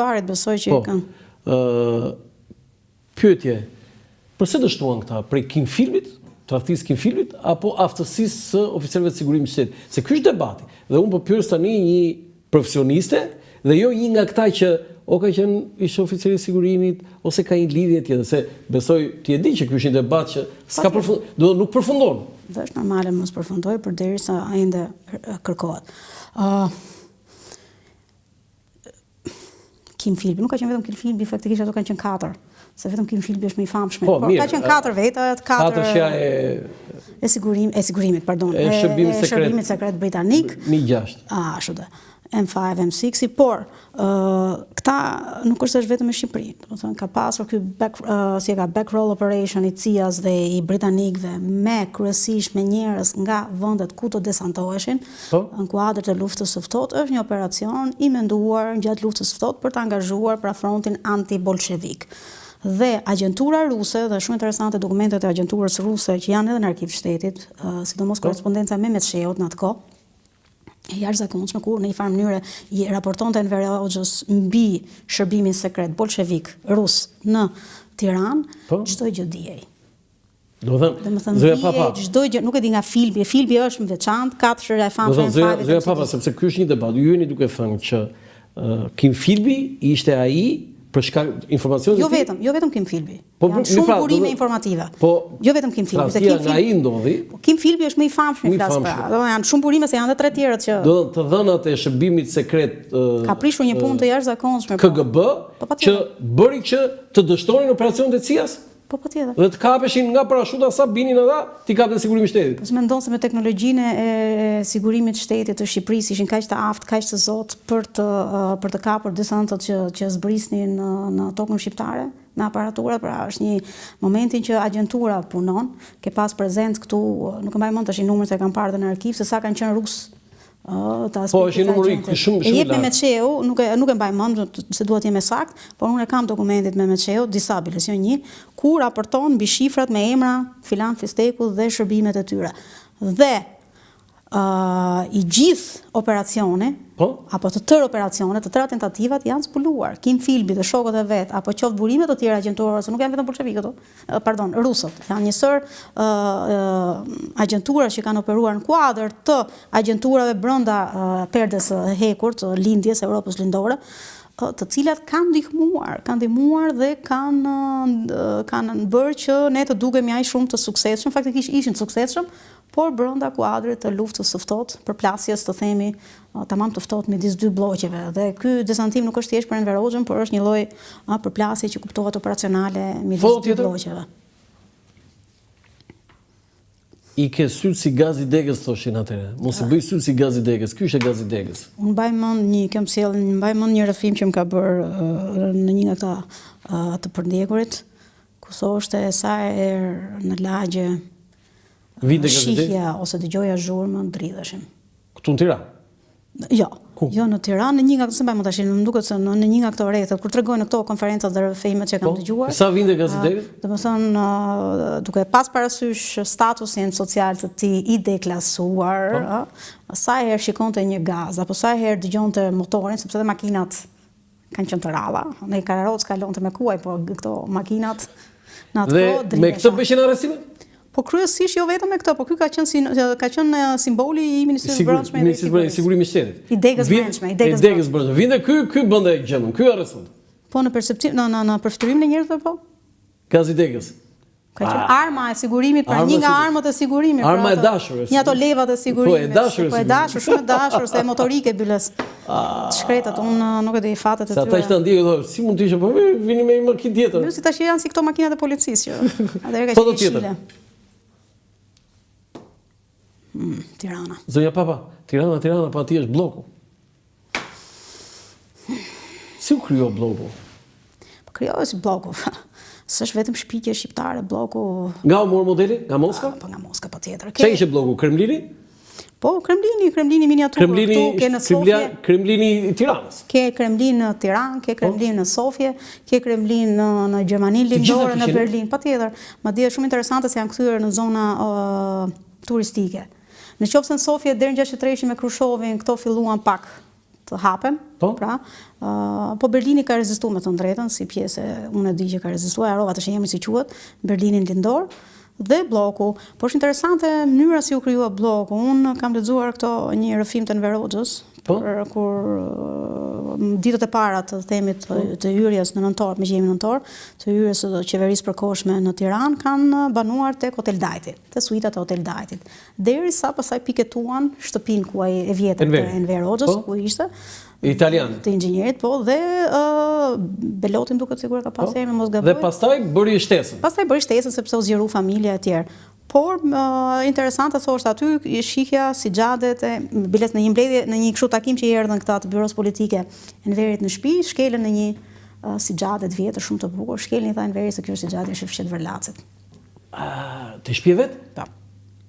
Parit besoj që i kanë. Pyetje, përse dështuan këta? Prej Kinfilmit, tradhtisë Kinfilmit, apo aftësisë së oficerëve të sigurimit të shtetit? Se ky është debati. Dhe unë po pyes tani një profesioniste dhe jo një nga këta që o ka qenë ishte oficeri i sigurimit ose ka një lidhje tjetër, se besoj ti e di që ky është një debat që s'ka nuk përfundon. Dhe është normale mos përfundoj përderisa ende kërkohet. Kinfilmi, nuk ka qenë vetëm Kinfilmi, faktikisht ato kanë qenë 4. Se vetëm Kinfilmi është më i famshëm. Po, ka qenë 4 veta, 4 e sigurimit, pardon. E shërbimit sekret britanik. Mi 6. Ashtu dhe. M5, M6, por këta nuk është vetëm në Shqipëri. Domethënë ka pasur ky back roll operation i CIA-s dhe i britanikëve kryesisht me njerëz nga vendet ku të desantoheshin në kuadër të luftës së ftohtë. Është një operacion i menduar gjatë luftës së ftohtë për të angazhuar pra frontin anti-bolshevik. Dhe agjentura ruse, dhe shumë interesante dokumentet e agjenturës ruse që janë edhe në arkiv shtetit, sidomos korrespondenca me Metsheut në atë kohë, e jashtëzakonshme kur në një farë mënyrë i raportonte Enver Hoxhës mbi shërbimin sekret bolshevik rus në Tiranë, çdo gjë dijej. Domethënë çdo gjë, nuk e di nga filmi është më veçantë, katër e famshme e fare. Zoja Papa, sepse ky është një debat. Ju jeni duke thënë që Kinfilmi ishte ai për shkak informacionit. Jo vetëm Kinfilmi. Shumë burime informative. Jo vetëm Kinfilmi, se Kinfilmi është më i famshëm i flas pra. Janë shumë burime se janë edhe 3 tjerët që të dhënat e shërbimit sekret ka prishur një punë të jashtëzakonshme KGB që bëri që të dështonin operacionet e CIA-s. Po patjetër. Dhe të kapeshin nga parashuta sa binin ata, ti kapte sigurimin e shtetit. Po mendon se me teknologjinë e sigurimit të shtetit të Shqipërisë ishin kaq të aftë, kaq të zotë për të kapur desantët që zbrisnin në tokën shqiptare, në aparaturë, pra është një momentin që agjentura punon, ke pas prezencë këtu, nuk e mbaj mend tash numrin se kam parë në arkiv se sa kanë qenë rusë. Po, është një numër shumë e jep me Metsheut, nuk e mbaj mend se duhet të jem sakt, por unë kam dokumentet me Metsheut, disa biles, jo një, ku raporton mbi shifrat me emra filan Fisteku dhe shërbimet e tyre. Dhe i gjithë operacione, apo të tërë operacionet, të tëra tentativat janë zbuluar. Kinfilmi dhe shokët e vet, apo qoftë burime të tjera agjenturore, se nuk janë vetëm bolshevikët, pardon, rusët. Janë njësër agjentura që kanë operuar në kuadër të agjenturave brenda perdes hekur të lindjes Europës lindore, të cilat kanë ndihmuar dhe kanë bërë që ne të dukemi aq shumë të suksesshëm, faktikisht ishin të suksesshëm, por brenda kuadrit të luftës së ftohtë, përplasjes të themi tamam të ftohtë midis dy bllokeve. Dhe ky desantim nuk është thjesht për Enver Hoxhën, por është një lloj përplasje që kuptohet operacionale midis dy bllokeve. I ke syll si gazi degës, thoshin atëherë. Mos i bëj syll si gazi degës. Ky është gazi degës. Unë mbaj mend një rrëfim që më ka bërë në një nga këta të përndjekurit, ku thoshte sa herë në lagje shihja ose dëgjoja zhurmën, dridheshim. Këtu në Tiranë? Jo. Jo në Tiranë, në një nga këto, më tash, më duket se në një nga këto rrethet kur tregojnë këto konferencat dhe rrëfimet që kam dëgjuar. Sa vinte gazeterit? Domethënë, duke pas parasysh statusin social të tij i deklasuar, sa herë shikonte një gaz apo sa herë dëgjonte motorin, sepse edhe makinat kanë qenë të rralla. Në karroc kalonte me kuaj, po këto makinat në atë kohë dhe me këtë bëshin arrestimet? Po kryesisht jo vetëm me këtë, po ky ka qenë simboli i Ministrisë së Brendshme e Sigurimit të Shtetit. I degës brendshme. Vinte ky bënte gjëmën, ky arreston. Po në perceptim në përfiturimin e njerëzve po? Gazi degës. Ka qenë arma e sigurimit, pra një nga armët e sigurimit. Arma e dashur. Një ato levat e sigurimit. Po e dashur, shumë e dashur, se motorike byles. Shkretat, unë nuk e di fatet e tyre. Sa ata që të ndjekë, si mund të ishte, po vini me një makinë tjetër. Si tash janë si këto makinat e policisë që atëherë ka qenë shile. Tirana. Zonja Papa, Tirana, pa ti është bloku. Si u kryo bloku? Kryohet si bloku. S'është vetëm shpikje shqiptare, bloku. Nga u mor modeli? Nga Moska? Po nga Moska patjetër. Çfarë ishte bloku? Kremlini? Po, Kremlini miniaturë. Këtu ke në Sofje. Kremlini i Tiranës. Ke Kremlin në Tiranë, ke Kremlin në Sofje, ke Kremlin në Gjermaninë Lindore, në Berlin, patjetër. Madje shumë interesante se janë kthyer në zona turistike. Në qoftë se në Sofje deri në 63 me Krushovin këto filluan pak të hapen, Po. pra, po Berlini ka rezistuar me të drejtën, si pjesë, unë e di që ka rezistuar, harrova të shehemi si quhet, Berlinin lindor, dhe bloku. Po është interesante mënyra si u krijua bloku. Unë kam lexuar një rrëfim të Enver Hoxhës, kur ditët e para të themit të hyrjes në nëntor, me që jemi nëntor, të hyrjes së qeverisë përkohshme në Tiranë kanë banuar tek Hotel Dajti, te suitat e Hotel Dajtit. Derisa pastaj piketuan shtëpinë ku ai e vjetër të Enver Hoxhës, ku ishte italian të inxhinierit, po, dhe Belotin duket sigur ka pasur emrin, mos gaboj. Dhe pastaj bëri shtesën. Pastaj bëri shtesën sepse u zgjeru familja e tjerë. Por interesante thoshte aty shihja si xhadet e biles në një mbledhje, në një kështu takim që i erdhën këta të byros politike Enverit në shtëpi, shkelën në një si xhadet vjetër shumë të bukur, shkelën i tha Enverit se kjo është si xhadi është fshet Verlacit. Të shtëpi vet? Po.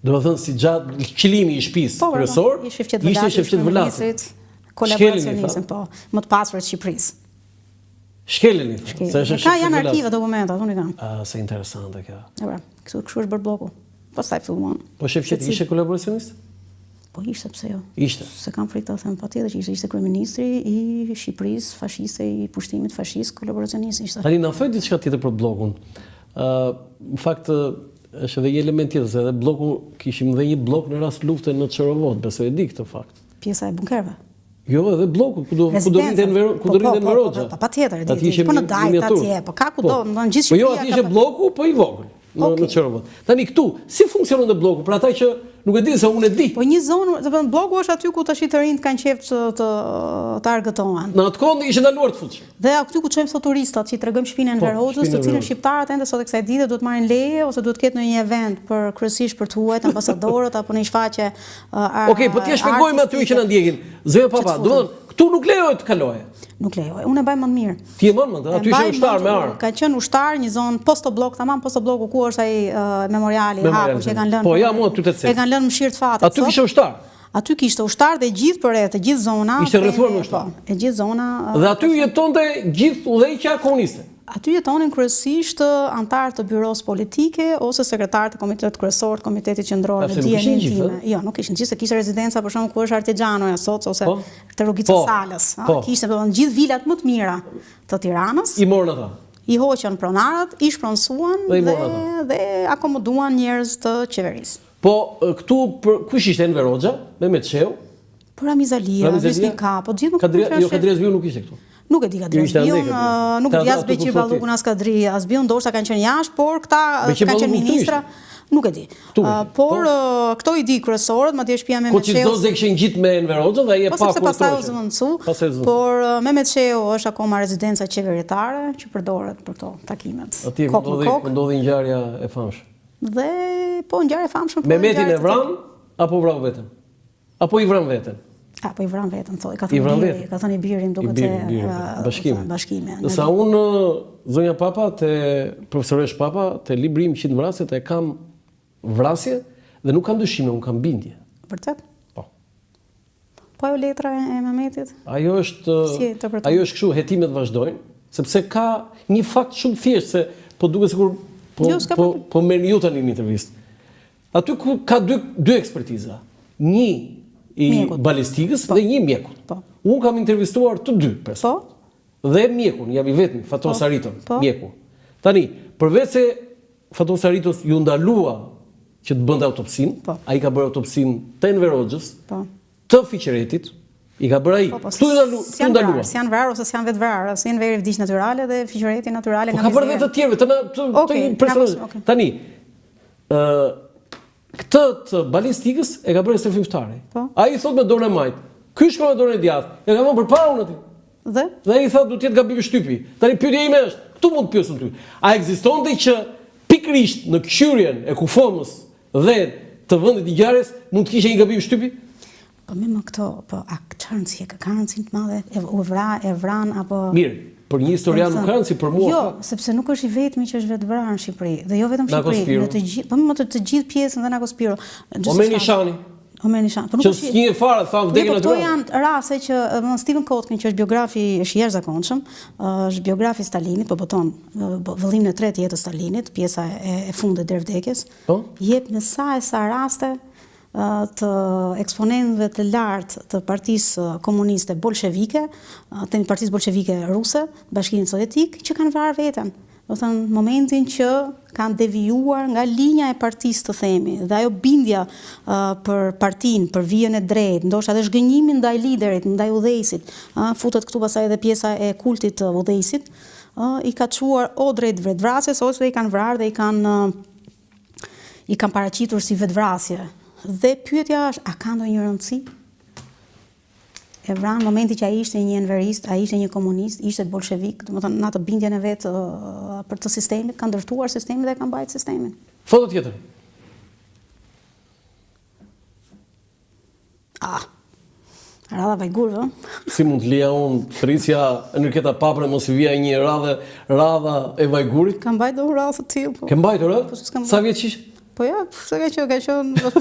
Do të thënë si xhat qëllimi i shtëpisë kryesor, ishte fshet Verlacit. Kolaboracionistin, po, më të pasurit të Shqipërisë. Shkelën i tha. Ka janë arkive dokumentat, unë i kam. Se interesante kjo. Kështu është bërë bloku. Pastaj filluan. Po Shevqeti ishte kolaboracionist? Po ishte, pse jo? Ishte. Se kam frikë të them patjetër që ishte kryeministri i Shqipërisë, fashiste, i pushtimit fashist, kolaboracionist ishte. Tani na thoj diçka tjetër për bllokun. Në fakt është edhe një element tjetër, se edhe bloku kishim dhe një blok në rast lufte në Çorovod, besoj e di këtë fakt. Pjesa e bunkerëve. Jo, edhe bloku, ku do rrinte Enver Hoxha. Patjetër, po në Dajt atje, po ka kudo, në gjithë Shqipëria. Po jo, aty ishte bloku, po i vogël në Çorovod. Tani këtu, si funksionon bloku? Për ata që nuk e di se unë e di. Po një zonë, domethënë bloku është aty ku tash të rinjt kanë qejf të argëtohen. Në atë kohë ishte ndaluar të futesh. Dhe aty ku çojmë sot turistat, që i tregojmë shtëpinë Enver Hoxhës, të cilën shqiptarët ende sot e kësaj dite duhet marrin leje ose duhet ketë në një event për kryesisht për të huajt ambasadorët apo në një shfaqje. Okej, po ti e shpjegojmë aty që na ndjekin. Zëja papa, domethënë këtu nuk lejohet të kaloje. Nuk lejohet. Unë e mbaj më të mirë. Ti e mban më, aty ishte ushtar me armë. Ka qenë ushtar, një zonë postoblok, tamam postobloku ku është ai memoriali i hapur që e kanë lënë. Po ja, mua aty të cek. E kanë lënë mëshirë të fatit. Aty kishte ushtar. Aty kishte ushtar dhe gjithë përreth, e gjithë zona. Ishte rrethuar me ushtar. E gjithë zona. Dhe aty jetonte gjithë udhëheqja komuniste. Aty jetonin kryesisht antarë të byros politike ose sekretarë të komitetit kryesor të komitetit qendror në dijenin time. Jo, nuk ishin gjithë, se kishte rezidenca për shembull ku është Artigjanoja sot ose te Rrugica Salës. Kishte domethënë gjithë vilat më të mira të Tiranës. I morën ata. I hoqën pronarët, i shpronsuan dhe akomoduan njerëz të qeverisë. Po këtu kush ishte Enver Hoxha? Mehmet Sheu? Po Ramiz Alia, Hysni Ka, po gjithë Jo, Kadriazbiu nuk ishte këtu. Nuk e di Kadriazbiun, nuk e di as Beqir Ballukun as Kadri Azbiun, ndoshta kanë qenë jashtë, por këta kanë qenë ministra. Nuk e di. Por këto i di kryesorët, madje shtëpia Mehmet Sheu. Koçizoze kishin gjithë me Enver Hoxhën dhe ai e pa kurrë. Pastaj u zëvendësu. Por Mehmet Sheu është akoma rezidenca qeveritare që përdoret për këto takimet. Atje ndodhi ngjarja e famshme. Dhe po ngjarje e famshme. Mehmetin e vran apo vrau veten? Apo i vran veten? Po i vran veten, thoi, ka thënë birin duket se bashkime. Nësa unë, zonja Papa, profesoresh Papa, te libri im 100 vrasjet, e kam vrasje dhe nuk kam dyshime, unë kam bindje. Vërtet? Po. Po ajo letra e Mehmetit? Ajo është kështu, hetimet vazhdojnë, sepse ka një fakt shumë thjesht, se po duke sikur po merrni ju tani një intervistë. Aty ka dy ekspertiza. Një i balistikës dhe një mjekut. Unë kam intervistuar të dy person. Dhe mjekun, jam i vetmi, Fatos Ariton, mjeku. Tani, përveç se Fatos Aritos ju ndalua që të bënte autopsin, ai ka bërë autopsin të Enver Hoxhës, të Fiqeretit, i ka bërë ai. Ktu ju ndalua. Si janë vrarë ose si janë vetë vrarë, si Enveri vdiq natyrale dhe Fiqereti natyrale nga mizera. Ka bërë dhe të tjerëve, tani, këtë të balistikës e ka bërë Serfim Ftari. Ai thot me dorën e majt. Ky shkon me dorën e djathtë. E ka vënë përpara unë aty. Dhe ai thot duhet të jetë gabim shtypi. Tani pyetja ime është, këtu mund të pyesim ty. A ekzistonte që pikërisht në qyrjen e kufomës dhe të vendit të ngjarjes mund të kishte një gabim shtypi? Po më këto, po a ka rëndësi të madhe? E vran apo për një historian nuk ka rëndësi, për mua. Jo, sepse nuk është i vetmi që është vetë vrarë në Shqipëri, dhe jo vetëm Shqipëri, në të gjithë, më të gjithë pjesën dhe Nako Spiro. Omeni Shani. Që s'njeh fare, thamë vdekjen e Këto janë raste që Stephen Kotkin, që është biografi, është jashtëzakonshëm, është biografi Stalinit, po boton vëllimin e tretë jetës Stalinit, pjesa e fundit deri vdekjes, jep në sa raste të eksponentëve të lartë të Partisë Komuniste Bolshevike, të Partisë Bolshevike Ruse, Bashkimin Sovjetik, që kanë vrarë veten. Do të thënë momentin që kanë devijuar nga linja e partisë, të themi, dhe ajo bindja për partinë, për vijën e drejtë, ndoshta edhe zhgënjimin ndaj liderit, ndaj udhëheqësit, futet këtu pastaj edhe pjesa e kultit të udhëheqësit, i ka çuar o drejt vetvrasjes ose i kanë vrarë dhe i kanë paraqitur si vetvrasje. Dhe pyetja është, a ka ndonjë rëndësi? E vranë momenti që ai ishte një enverist, ai ishte një komunist, ishte bolshevik, domethënë në atë bindjen e vet për të sistemit, ka ndërtuar sistemin dhe ka mbajtur sistemin. Foto tjetër. Radha Vajgurë, Si mund të lija unë Trisja Enriqueta Papre mos i vija një radha e Vajgurit? ka mbajtur radhë të tillë, po. Ke mbajtur, Po, s'kam Sa vjeç ishe? Po ja, se ka qenë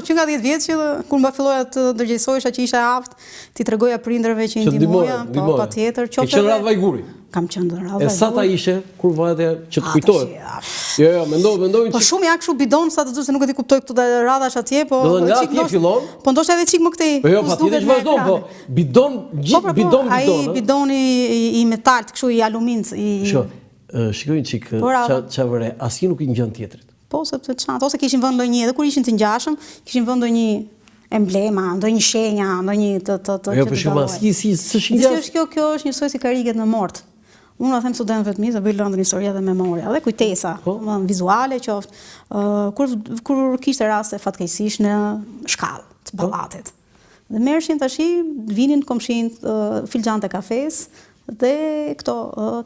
që nga 10 vjeç që kur mba filloja të ndërgjegjësohesha që isha aftë, ti tregoja prindërve që i ndihmoja, po patjetër, Ke qenë radhë Vajguri? Kam qenë radhë E Vajguri. sa ta ishe kur vajte që të kujtohet? Jo, mendoj Po që shumë ja kështu bidon sa të thotë se nuk e di kuptoj këtu radhash atje, po do të nga çik atje ndoshta- fillon? Po ndoshta edhe çik më këtej. Po jo, ku patjetër s'duket që nga vazhdon, po ekrani. bidon gjithë bidon. Ai bidoni i metalt, kështu i aluminit, Shikoj një çik radha. ç'a vëre, asnjë nuk i ngjan tjetrit. Po sepse çanta ose kishin vënë ndonjë, edhe kur ishin të ngjashëm, kishin vënë ndonjë emblema, ndonjë shenja, ndonjë të Jo, për shkak asnjë si s'është ngjan. Kjo është njësoj si kariget në mort. Unë them studentëve të mi, të bëj lëndën historia dhe memoria, dhe kujtesa, vizuale qoftë, kur kishte raste fatkeqësisht në shkallë të pallatit. Dhe merrshin tashi, vinin komshinët, filxhante kafes dhe këto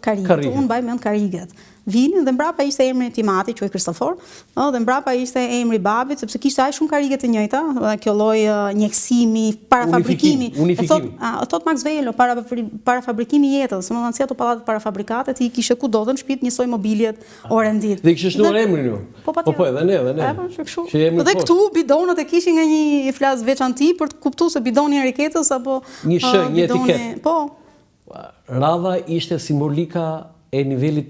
kariget. Unë mbaj mend kariget. Vinin dhe mbrapa ishte emri i Timati, quaj Kristofor, dhe mbrapa ishte emri i babit, sepse kishte aq shumë karige të njëjta, kjo lloj njeksimi, parafabrikimi. Unifikimi. Thot Max Velo, parafabrikimi i jetës, domethënë si ato pallatet parafabrikate, ti kishe kudo dhe në shtëpi njësoj mobiljet o rendit. Dhe kishe shtuar emrin ju. Po edhe ne. Dhe këtu bidonët e kishin nga një flas veçanti për të kuptuar se bidoni i Enriquetës apo një etiket. Po. Radha ishte simbolika e nivelit